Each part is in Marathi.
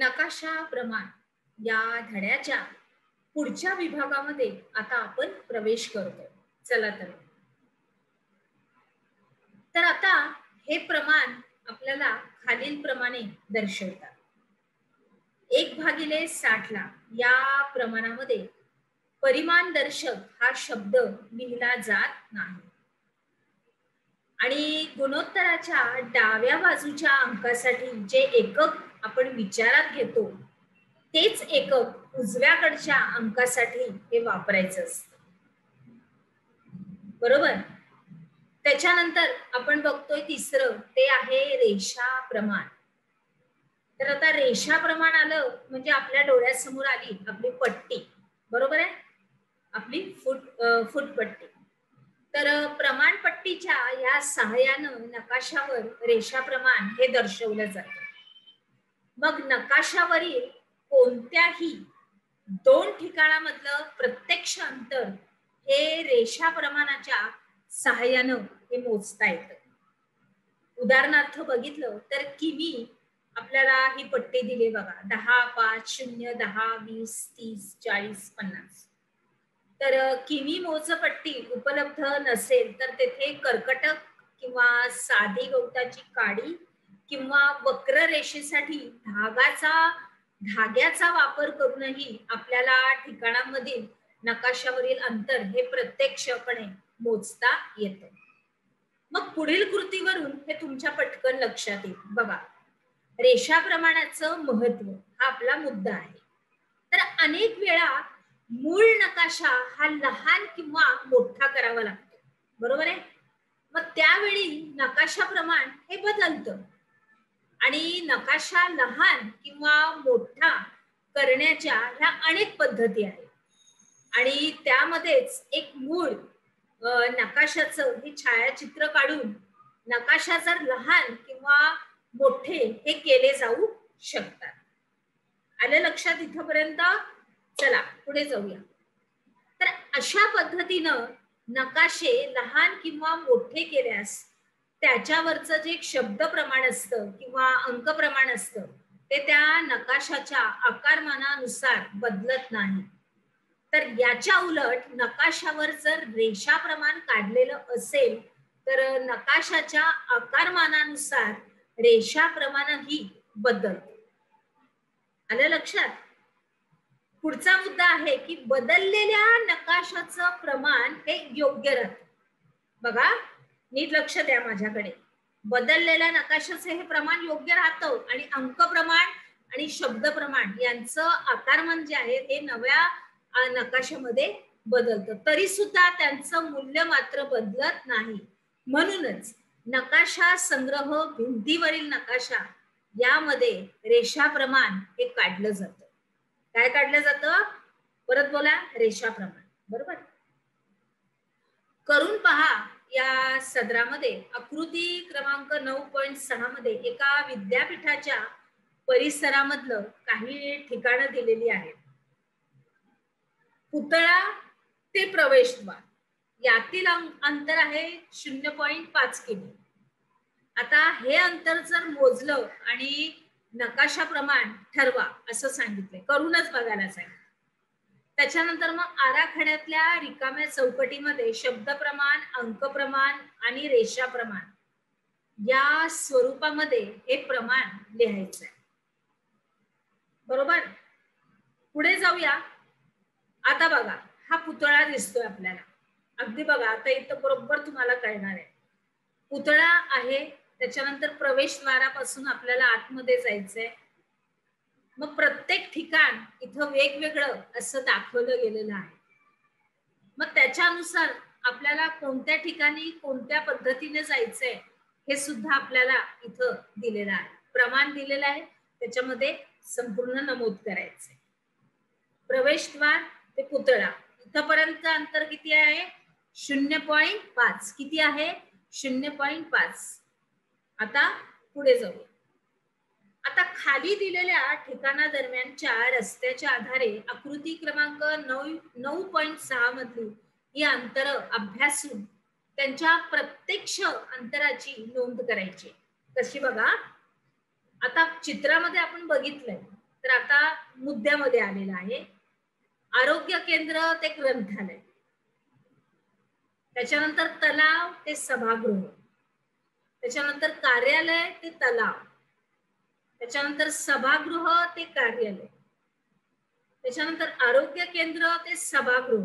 नकाशा प्रमाण या धड्याच्या पुढच्या विभागामध्ये आता आपण प्रवेश करतो. चला तर आता हे प्रमाण आपल्याला खालील प्रमाणे दर्शवतात. 1/60 ला या प्रमाणामध्ये परिमाणदर्शक हा शब्द लिहिला जात नाही आणि गुणोत्तराच्या डाव्या बाजूच्या अंकासाठी जे एकक आपण विचारात घेतो तेच एकक उजव्याकडच्या अंकासाठी हे वापरायचं असतं. बरोबर. त्याच्यानंतर आपण बघतोय तिसरं, ते आहे रेषा प्रमाण. तर आता रेषा प्रमाण आलं म्हणजे आपल्या डोळ्यासमोर आली आपली पट्टी. बरोबर आहे, आपली फुटपट्टी. तर प्रमाणपट्टीच्या या सहाय्यानं नकाशावर रेषा प्रमाण हे दर्शवलं जातं. मग नकाशावरील कोणत्याही दोन ठिकाणामधलं प्रत्यक्ष अंतर हे रेषा प्रमाणाच्या सहाय्यानं हे मोजता येतं. उदाहरणार्थ बघितलं तर किमी आपल्याला ही पट्टी दिली बघा, 10, 5, 0, 10, 20, 30, 40, 50. तर किमी मोजपट्टी उपलब्ध नसेल तर तेथे कर्कटक किंवा साधी गवताची काडी किंवा वक्र रेषेसाठी धाग्याचा वापर करूनही आपल्याला ठिकाणांमधील नकाशावरील अंतर हे प्रत्यक्षपणे मोजता येतं. मग पुढील कृतीवरून हे तुमच्या पटकन लक्षात येईल. बघा, रेषा प्रमाणाचं महत्व हा आपला मुद्दा आहे. तर अनेक वेळा मूळ नकाशा हा लहान किंवा मोठा करावा लागतो. बरोबर आहे. मग त्यावेळी नकाशा प्रमाण हे बदलतं आणि नकाशा लहान किंवा मोठा करण्याच्या ह्या अनेक पद्धती आहेत आणि त्यामध्येच एक मूळ नकाशाचं हे छायाचित्र काढून नकाशा जर लहान किंवा मोठे हे केले जाऊ शकतात. आलं लक्षात इथपर्यंत? चला पुढे जाऊया. तर अशा पद्धतीनं नकाशे लहान किंवा मोठे केल्यास त्याच्यावरचं जे शब्द प्रमाण असतं किंवा अंक प्रमाण असतं ते त्या नकाशाच्या आकारमानानुसार बदलत नाही. तर याच्या उलट नकाशावर जर रेषा प्रमाण काढलेलं असेल तर नकाशाच्या आकारमानानुसार रेषा प्रमाणही बदलतं. आलं लक्षात? पुढचा मुद्दा आहे की बदललेल्या नकाशाचं प्रमाण हे योग्य राहतं. बघा, नीट लक्ष द्या माझ्याकडे. बदललेल्या नकाशाचे हे प्रमाण योग्य राहतं आणि अंक प्रमाण आणि शब्द प्रमाण यांचं आकारमान जे आहे ते नव्या नकाशामध्ये बदलतं. तरी सुद्धा त्यांचं मूल्य मात्र बदलत नाही. म्हणूनच नकाशा संग्रह, भिंतीवरील नकाशा यामध्ये रेषा प्रमाण हे काढलं जातं. काय काढलं जातं? परत बोला, रेषा प्रमाण. बरोबर. करून पहा या सदरामध्ये आकृती क्रमांक 9.6 मध्ये एका विद्यापीठाच्या परिसरामधलं काही ठिकाणं दिलेली आहेत. पुतळा ते प्रवेशद्वार यातील अंतर आहे 0.5 किमी. आता हे अंतर जर मोजलं आणि नकाशा प्रमाण ठरवा असं सांगितलंय, करूनच बघायला सांगितलं. त्याच्यानंतर मग आराखड्यातल्या रिकाम्या चौकटीमध्ये शब्द प्रमाण, अंक प्रमाण आणि रेषा प्रमाण या स्वरूपामध्ये हे प्रमाण लिहायचंय. बरोबर. पुढे जाऊया. आता बघा, हा पुतळा दिसतोय आपल्याला. अगदी बघा, आता इथं बरोबर तुम्हाला कळणार आहे. पुतळा आहे, त्याच्यानंतर प्रवेशद्वारापासून आपल्याला आतमध्ये जायचंय. मग प्रत्येक ठिकाण इथं वेगवेगळं असं दाखवलं गेलेलं आहे. मग त्याच्यानुसार आपल्याला कोणत्या ठिकाणी कोणत्या पद्धतीने जायचंय हे सुद्धा आपल्याला इथं दिलेलं आहे. प्रमाण दिलेलं आहे, त्याच्यामध्ये संपूर्ण नमूद करायचंय. प्रवेशद्वार ते पुतळा इथपर्यंत अंतर किती आहे? 0.5. किती आहे? 0.5. आता पुढे जाऊ. आता खाली दिलेल्या ठिकाणा दरम्यानच्या रस्त्याच्या आधारे आकृती क्रमांक 9.6 मधली ही अंतर अभ्यासून त्यांच्या प्रत्यक्ष अंतराची नोंद करायची. कशी बघा, आता चित्रामध्ये आपण बघितलंय तर आता मुद्द्यामध्ये आलेलं आहे. आरोग्य केंद्र ते ग्रंथालय, त्याच्यानंतर तलाव ते सभागृह, त्याच्यानंतर कार्यालय ते तलाव, त्याच्यानंतर सभागृह ते कार्यालय, त्याच्यानंतर आरोग्य केंद्र ते सभागृह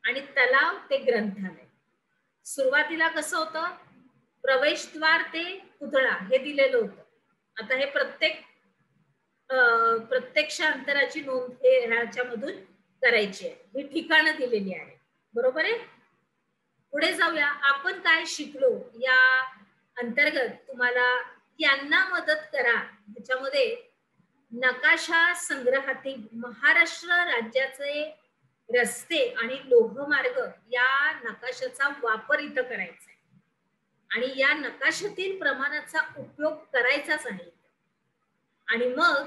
आणि तलाव ते ग्रंथालय. सुरुवातीला कसं होतं, प्रवेशद्वार ते पुतळा हे दिलेलं होतं. आता हे प्रत्यक्ष अंतराची नोंद हे ह्याच्यामधून करायची आहे. ही ठिकाणं दिलेली आहे, बरोबर आहे. पुढे जाऊया. आपण काय शिकलो या अंतर्गत तुम्हाला यांना मदत करा ह्याच्यामध्ये नकाशा संग्रहातील महाराष्ट्र राज्याचे रस्ते आणि लोहमार्ग या नकाशाचा वापर इथं करायचा आहे आणि या नकाशातील प्रमाणाचा उपयोग करायचाच आहे. आणि मग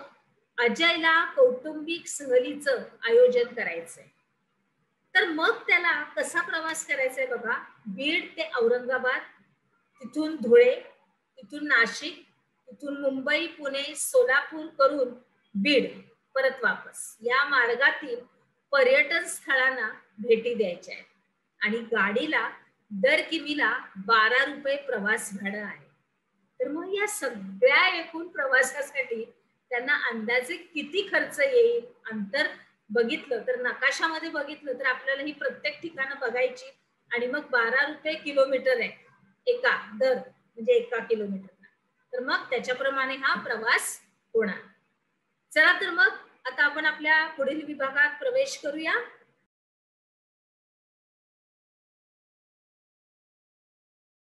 अजयला कौटुंबिक सहलीचं आयोजन करायचंय. तर मग त्याला कसा प्रवास करायचा आहे बघा. बीड ते औरंगाबाद, तिथून धुळे, तिथून नाशिक, तिथून मुंबई, पुणे, सोलापूर करून बीड परत वापस या मार्गातील पर्यटन स्थळांना भेटी द्यायच्या आहेत. आणि गाडीला दर किमीला 12 रुपये प्रवास भाडं आहे. तर मग या सगळ्या एकूण प्रवासासाठी त्यांना अंदाजे किती खर्च येईल अंतर बघितलं तर नकाशामध्ये बघितलं तर आपल्याला ही प्रत्येक ठिकाणं बघायची आणि मग 12 रुपये किलोमीटर आहे एका दर म्हणजे एका किलोमीटरला. तर मग त्याच्याप्रमाणे हा प्रवास होणार. चला तर मग आता आपण आपल्या पुढील विभागात प्रवेश करूया.